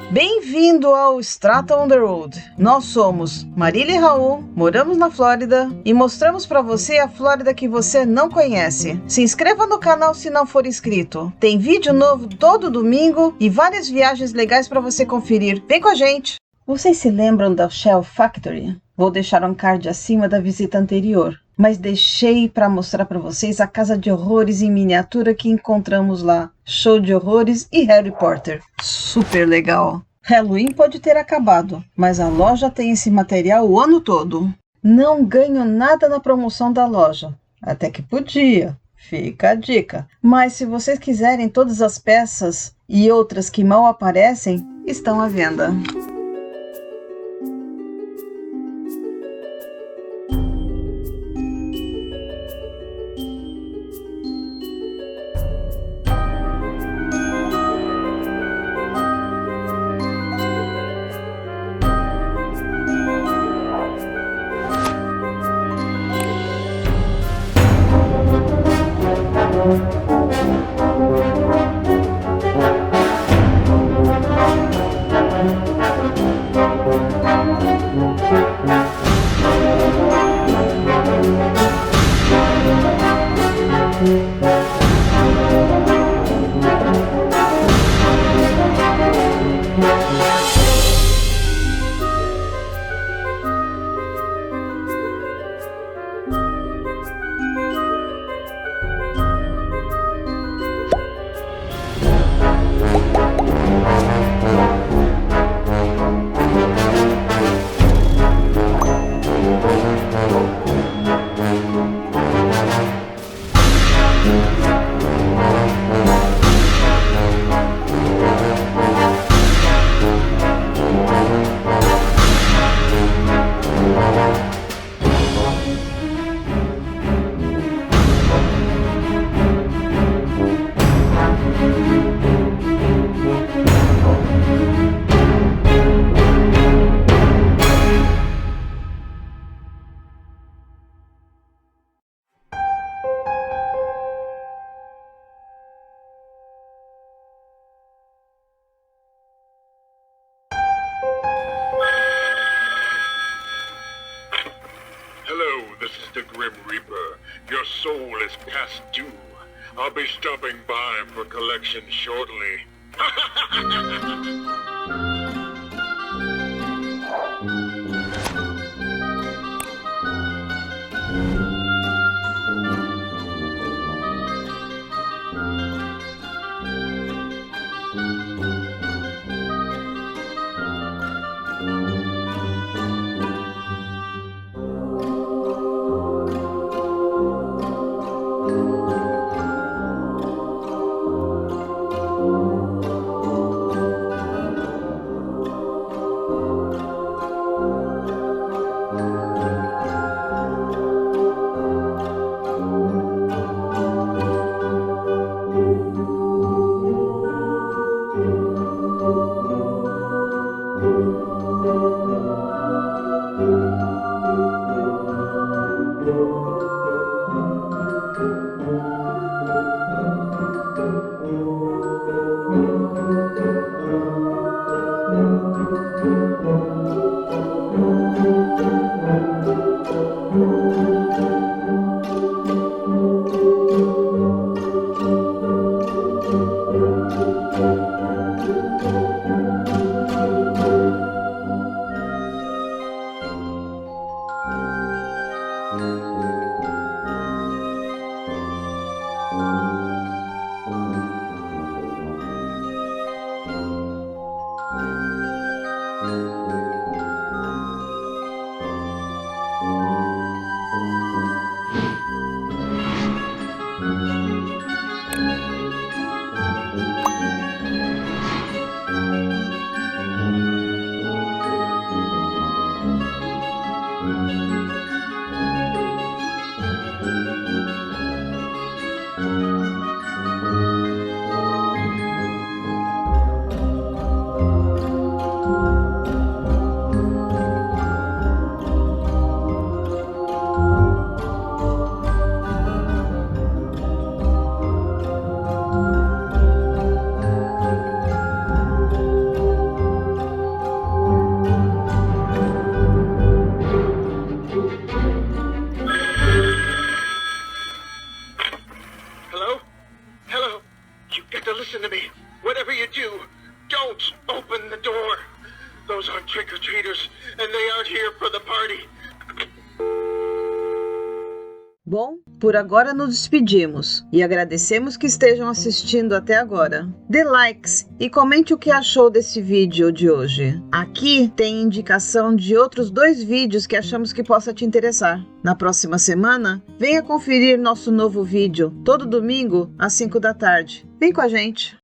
Bem-vindo ao Strata on the Road. Nós somos Marília e Raul, moramos na Flórida e mostramos para você a Flórida que você não conhece. Se inscreva no canal se não for inscrito. Tem vídeo novo todo domingo e várias viagens legais para você conferir. Vem com a gente! Vocês se lembram da Shell Factory? Vou deixar um card acima da visita anterior. Mas deixei para mostrar para vocês a casa de horrores em miniatura que encontramos lá. Show de horrores e Harry Potter. Super legal! Halloween pode ter acabado, mas a loja tem esse material o ano todo. Não ganho nada na promoção da loja. Até que podia. Fica a dica. Mas se vocês quiserem todas as peças e outras que mal aparecem, estão à venda. Hello, this is the Grim Reaper. Your soul is past due. I'll be stopping by for collection shortly. listen to me. Whatever you do, don't open the door. Those aren't trick-or-treaters, and they aren't here for the party. Bom, por agora nos despedimos e agradecemos que estejam assistindo até agora. Dê likes e comente o que achou desse vídeo de hoje. Aqui tem indicação de outros 2 vídeos que achamos que possa te interessar. Na próxima semana, venha conferir nosso novo vídeo, todo domingo às 5 da tarde. Vem com a gente!